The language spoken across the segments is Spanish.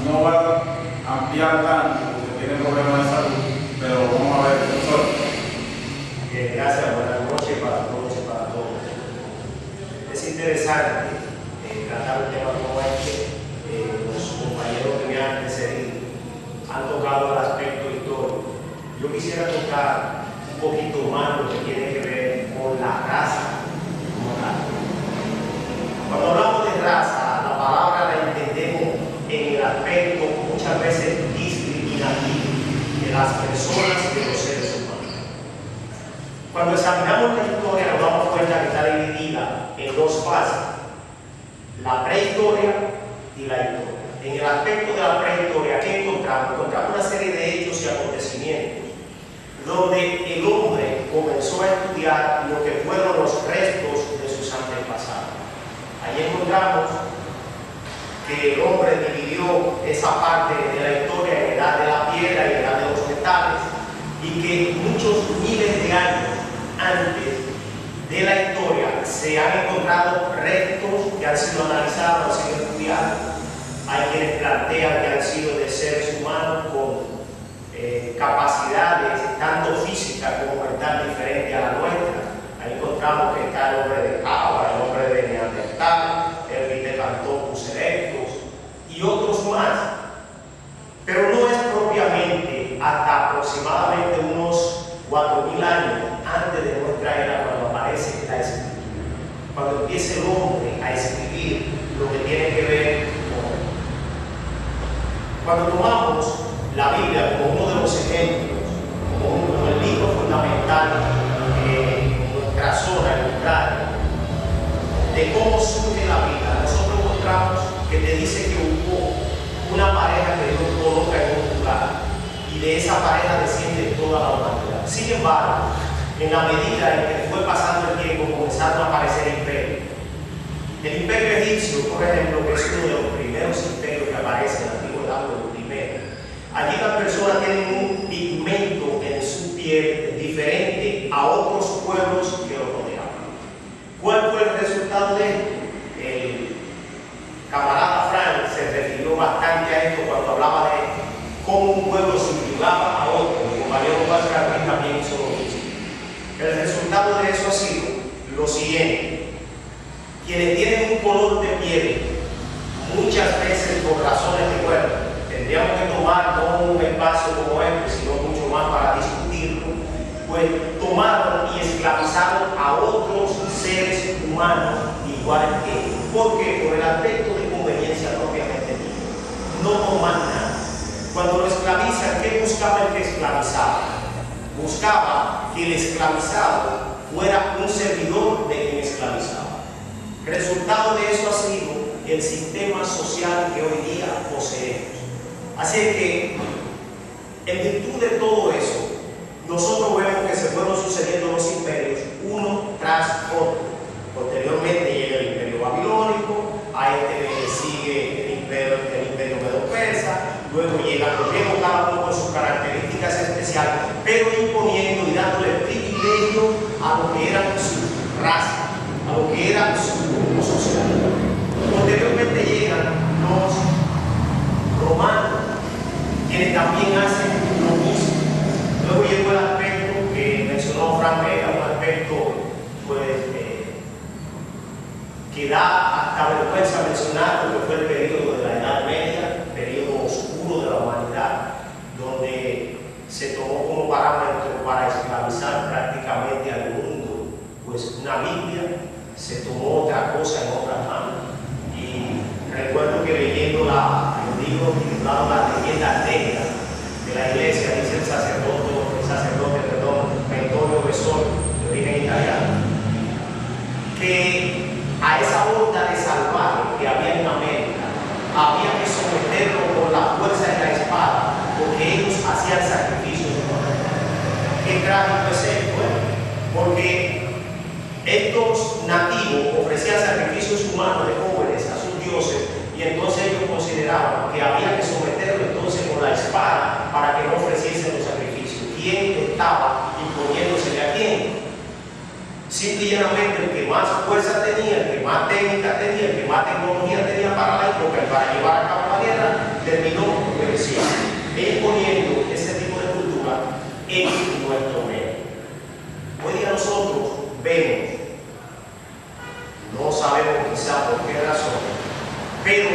no va a ampliar tanto porque tiene problemas de salud, pero vamos a ver, profesor. Gracias, buenas noches para todos y para todos. Es interesante tratar un tema como este. Los compañeros que me han antecedido han tocado el aspecto histórico. Yo quisiera tocar un poquito más lo que tiene que ver con la raza como tal. Cuando hablamos de raza, la palabra la entendemos en el aspecto muchas veces discriminativo de las personas y de los seres humanos. Cuando examinamos la historia nos damos cuenta que está dividida en dos fases: la prehistoria y la historia. En el aspecto de la prehistoria, ¿qué encontramos? Encontramos una serie de hechos y acontecimientos donde el hombre comenzó a estudiar lo que fueron los restos de sus antepasados. Allí encontramos que el hombre dividió esa parte de la historia en edad de la piedra y edad de los metales, y que muchos miles de años antes de la historia se han encontrado restos que han sido analizados, han sido estudiados. Hay quienes plantean que han sido de seres humanos con capacidades tanto físicas como mentales diferentes a la nuestra. Ahí encontramos que está el hombre de Java, el hombre de Neandertal, el Pithecanthropus erectus y otros más. Pero no es propiamente hasta aproximadamente unos 4.000 años antes de nuestra era cuando aparece la escritura, cuando empieza el hombre a escribir lo que tiene que ver con. Cuando tomamos la Biblia como uno de los ejemplos, como el libro fundamental en nuestra zona, en Ucrania, de cómo surge la vida, nosotros encontramos que te dice que hubo una pareja que Dios coloca en un lugar, y de esa pareja desciende toda la humanidad. Sin embargo, en la medida en que fue pasando el tiempo, comenzaron a aparecer imperios. El imperio egipcio, por ejemplo, que es uno de los primeros imperios que aparece en la antigüedad, el primero. Allí las personas tienen un pigmento en su piel diferente a otros pueblos que los rodeaban. ¿Cuál fue el resultado de esto? El camarada Frank se refirió bastante a esto cuando hablaba de cómo un pueblo subyugaba a otro. Mi compañero Pascal también hizo lo mismo. El resultado de eso ha sido lo siguiente: quienes tienen un color de piel, muchas veces por razones de cuerpo, tendríamos que tomar no un espacio como este, sino mucho más para discutirlo, pues tomaron y esclavizaron a otros seres humanos iguales que ellos. ¿Por qué? Por el aspecto de conveniencia propiamente dicho. No toman nada. Cuando lo esclavizan, ¿qué buscaba el que esclavizaba? Buscaba que el esclavizado fuera un servidor de quien esclavizaba. El resultado de eso ha sido el sistema social que hoy día poseemos. Así que, en virtud de todo eso, nosotros vemos que se fueron sucediendo los imperios uno tras otro. Posteriormente llega el imperio babilónico, a este le sigue el imperio medo-persa, luego llegan los griegos, cada uno con sus características especiales, pero imponiendo y dándole privilegio a lo que era su raza, a lo que era su grupo social. Posteriormente llegan los romanos, quienes también hacen lo mismo. Luego llegó el aspecto que mencionó Frank Vega, un aspecto pues, que da hasta vergüenza mencionar, porque fue el periodo de la Edad Media, periodo oscuro de la humanidad, donde se tomó como parámetro para esclavizar prácticamente al mundo, pues una Biblia, se tomó otra cosa en otras manos. Y recuerdo que leyendo el libro titulado Las leyendas negras de la iglesia, dice el sacerdote Vittorio Bessone, de origen italiano, que a esa horda de salvajes que había en América había que someterlo con la fuerza de la espada, porque ellos hacían sacrificios humanos. Qué trágico es esto, porque estos nativos ofrecían sacrificios humanos de jóvenes a sus dioses, y entonces ellos consideraban que había que someterlo entonces con la espada para que no ofreciesen los sacrificios. ¿Quién estaba imponiéndosele a quién? Simple y llanamente el que más fuerza tenía, el que más técnica tenía, el que más tecnología tenía para la época, para llevar a cabo la guerra, terminó, como decía, imponiendo ese tipo de cultura en nuestro medio. Hoy día nosotros vemos, no sabemos quizá por qué razón, pero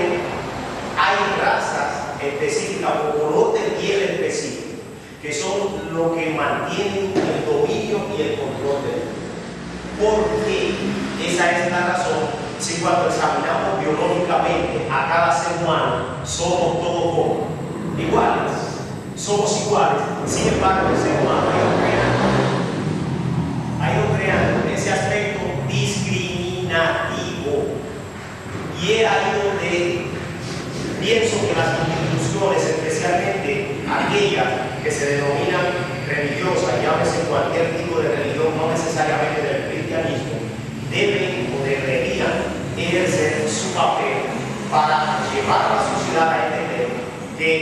hay razas específicas o color de piel específico que son lo que mantienen el dominio y el control del mundo. ¿Por qué? Esa es la razón. Si cuando examinamos biológicamente a cada ser humano, somos todos como iguales, somos iguales, sin embargo el ser humano ha ido creando ese aspecto discriminativo, y es ahí donde pienso que las instituciones, especialmente aquellas que se denominan religiosas, llámese cualquier tipo de religión, no necesariamente del cristianismo, deben o deberían ejercer su papel para llevar a la sociedad a entender que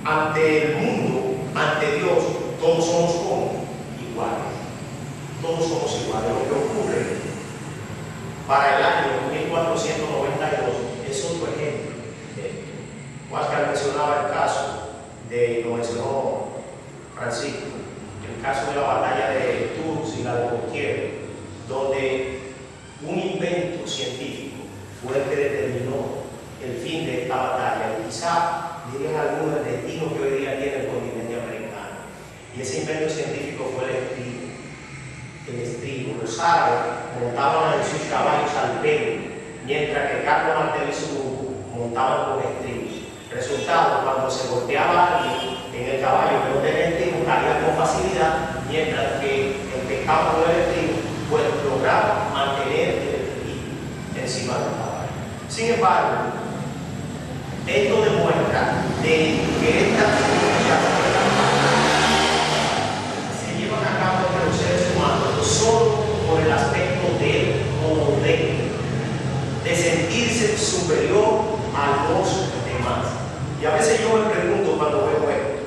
ante el mundo, ante Dios, todos somos como iguales. Todos somos iguales. Lo que ocurre para el año 1492 es otro ejemplo. Huáscar mencionaba el caso lo mencionó Francisco, el caso de la batalla de Tours y la de Poitiers, donde un invento científico fue el que determinó el fin de esta batalla, y quizá dirían algunos el destino que hoy día tiene el continente americano. Y ese invento científico fue el estribo. El estribo. Los árabes montaban en sus caballos al pelo, mientras que Carlos Martel y su grupo montaban con estribos. Resultado, cuando se golpeaba alguien en el caballo que no tenía estribo, caía con facilidad, mientras que el que estaba con el estribo pues lograba mantener el equilibrio encima del caballo. Sin embargo, esto demuestra que estas luchas se llevan a cabo entre los seres humanos no solo por el aspecto del poder, de sentirse superior a los demás. Y a veces yo me pregunto cuando veo esto,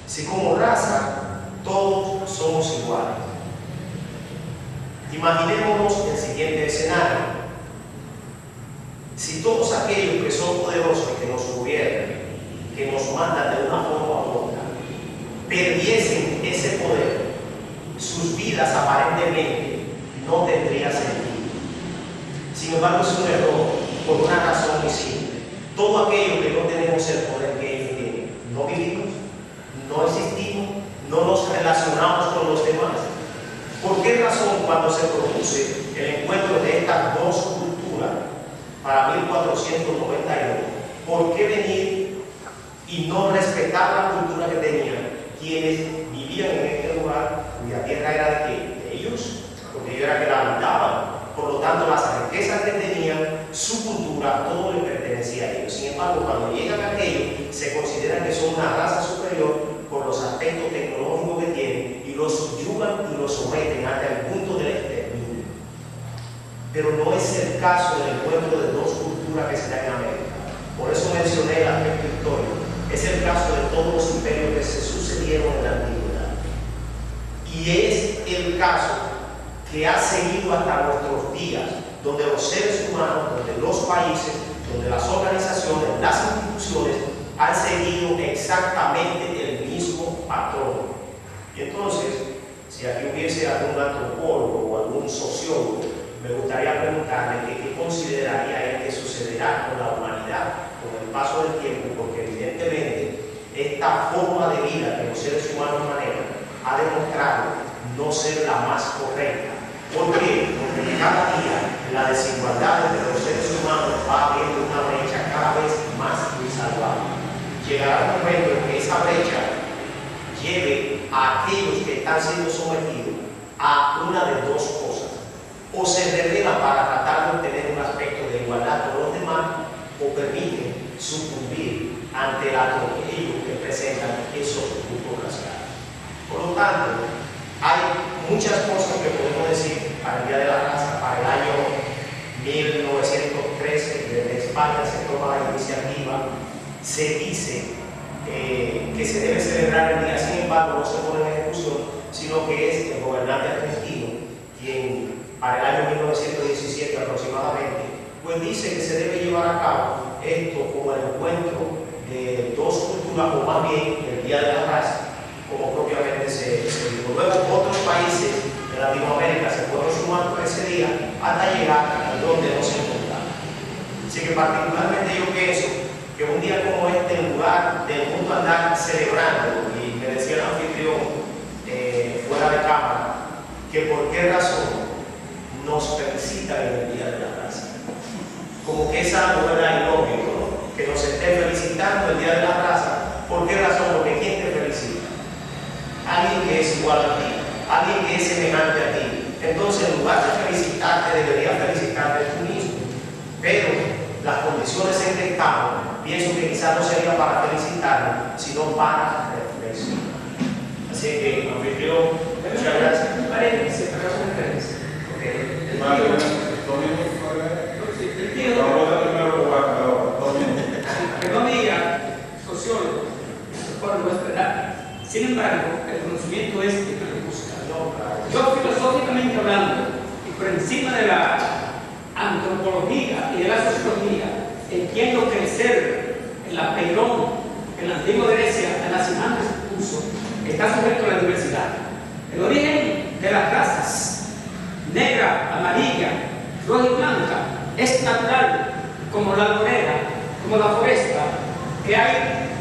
si como raza todos somos iguales. Imaginémonos el siguiente escenario. Si todos aquellos que son poderosos y que nos gobiernan, que nos mandan de una forma u otra, perdiesen ese poder, sus vidas aparentemente no tendrían sentido. Sin embargo, es un error por una razón muy simple. Todo aquello que no tenemos el poder que ellos tienen, no vivimos, no existimos, no nos relacionamos con los demás. ¿Por qué razón cuando se produce el encuentro de estas dos culturas para 1492, por qué venir y no respetar la cultura que tenían quienes vivían en este lugar cuya tierra era de ellos? Porque ellos eran que la habitaban. Por lo tanto, las riquezas que tenían, su cultura, todo le pertenecía a ellos. Sin embargo, cuando llegan a aquellos, se consideran que son una raza superior por los aspectos tecnológicos que tienen, y los subyugan y los someten hasta el punto del exterminio. Pero no es el caso del encuentro de dos culturas que se da en América. Por eso mencioné el aspecto histórico. Es el caso de todos los imperios que se sucedieron en la antigüedad. Y es el caso que ha seguido hasta nuestros días, donde los seres humanos, donde los países, donde las organizaciones, las instituciones han seguido exactamente el mismo patrón. Y entonces, si aquí hubiese algún antropólogo o algún sociólogo, me gustaría preguntarle qué consideraría él que sucederá con la humanidad con el paso del tiempo, porque evidentemente esta forma de vida que los seres humanos manejan ha demostrado no ser la más correcta. ¿Por qué? Porque cada día la desigualdad entre los seres humanos va abriendo una brecha cada vez más insalvable. Llegará un momento en que esa brecha lleve a aquellos que están siendo sometidos a una de dos cosas: o se rebelan para tratar de obtener un aspecto de igualdad con los demás, o permiten sucumbir ante el atropello que presentan esos grupos raciales. Por lo tanto, hay muchas cosas que podemos decir para el Día de la Raza. Para el año 1913, desde España se toma la iniciativa, se dice que se debe celebrar el día. Sin embargo, no se pone en ejecución, sino que es el gobernante argentino quien, para el año 1917 aproximadamente, pues dice que se debe llevar a cabo esto como el encuentro de dos culturas, o más bien el Día de la Raza, como propiamente se dijo. Luego otros países de Latinoamérica se fueron sumando ese día hasta llegar a donde nos encontramos. Así que particularmente yo pienso que un día como este, en lugar del mundo andar celebrando, y me decía el anfitrión fuera de cámara, que por qué razón nos felicitan en el Día de la Raza. Como que es algo ilógico, ¿no? Que nos esté felicitando el Día de la Raza. ¿Por qué razón? Porque ¿quién te felicita? Alguien que es igual a ti, alguien que es semejante a ti. Entonces, en lugar de felicitarte, deberías felicitarte tú mismo. Pero las condiciones en que estamos, pienso que quizás no sería para felicitarnos, sino para reflexionar. Así que, anfitrión, muchas gracias. Paréntesis, acaso una paréntesis. Que no diga sociólogo, por no esperar. Sin embargo, el conocimiento es que me busca. Yo filosóficamente hablando, y por encima de la antropología y de la sociología, entiendo que el ser, el apeirón, en la antigua Grecia, en las imágenes puso, está sujeto a la diversidad. El origen de las razas, negra, amarilla, roja y blanca, es natural, como la arboleda, como la foresta, que hay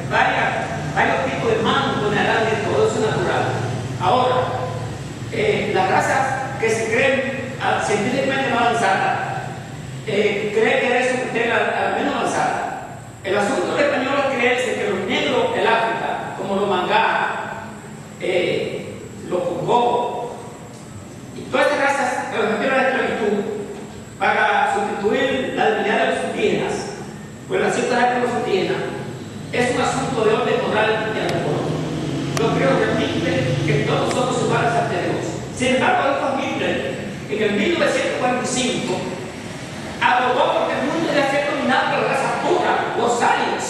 varios tipos de manto, de araña, todo eso es natural. Ahora, las razas que se creen científicamente más avanzadas, creen que eso es la menos avanzada. El asunto del español es creerse que los negros del África, como los mangá, los congó, y todas estas razas que refieren a la esclavitud, para sustituir la divinidad de los indígenas, pues la cierta de los indígenas, es un asunto de orden moral y antropológico. Yo creo realmente que todos somos iguales ante Dios. Sin embargo, Adolf Hitler, en el 1945, abogó porque el mundo debe ser dominado por la raza pura, los arios.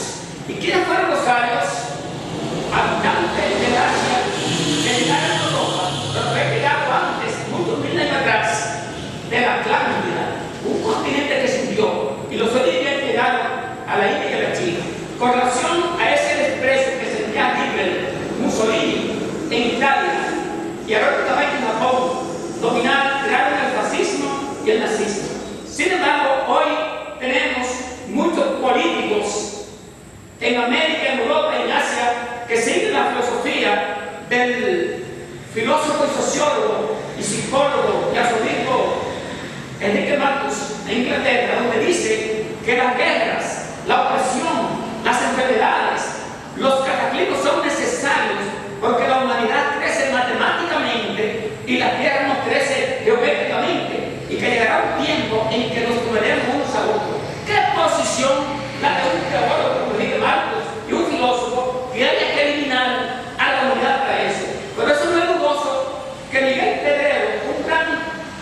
¿Y quiénes fueron los arios? Habitantes de Asia, que llegaron a Europa, pero que había llegado antes, muchos mil años atrás, de la Atlántida, un continente que se hundió, y los orígenes llegaron a la India y a la China. Con relación a ese desprecio que sentía Hitler, Mussolini, en Italia, y irónicamente en Japón, crearon el fascismo y el nazismo. Sin embargo, hoy tenemos muchos políticos en América, en Europa y en Asia que siguen la filosofía del filósofo y sociólogo y psicólogo y arzobispo Enrique Marcus en Inglaterra, donde dice que las guerras, la opresión, las enfermedades, los cataclismos son necesarios porque la humanidad crece matemáticamente y la tierra no crece geométricamente, y que llegará un tiempo en que nos comeremos unos a otros. ¿Qué posición la de un teólogo como Enrique Marcus y un filósofo que haya que eliminar a la humanidad para eso? Por eso no es dudoso que Miguel Pedrero, un gran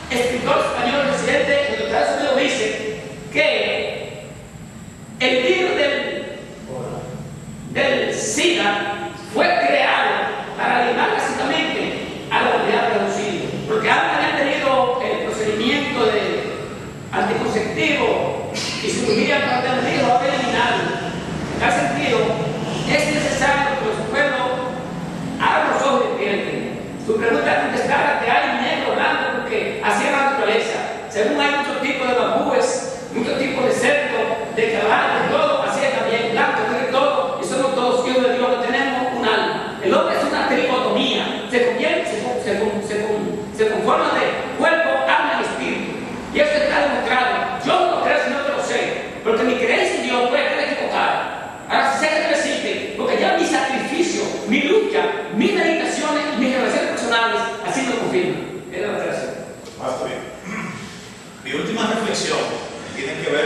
escritor español residente en los Estados Unidos, dice que el virus del SIDA fue creado para alimentar básicamente a la humanidad reducida, porque antes habían tenido el procedimiento de anticonceptivo y cirugía para tener lo habían eliminado. En tal sentido, es necesario que los pueblos abran los ojos y despierten. Su pregunta es contestada que hay negro, blanco, porque así es la naturaleza. Según hay muchos tipos de bambúes, muchos tipos de cerdos, de caballos, de todo, así es también, blanco, de todo, y somos todos hijos de Dios que tenemos un alma. El hombre es una tricotomía, se conforma de cuerpo, alma y espíritu. Y eso está demostrado. Yo no lo creo si no te lo sé, porque mi creencia en Dios puede estar equivocada. Ahora sé que no existe, porque ya mi sacrificio, mi lucha, mis meditaciones y mis relaciones personales así lo confirman. Es la declaración. Mi última reflexión tiene que ver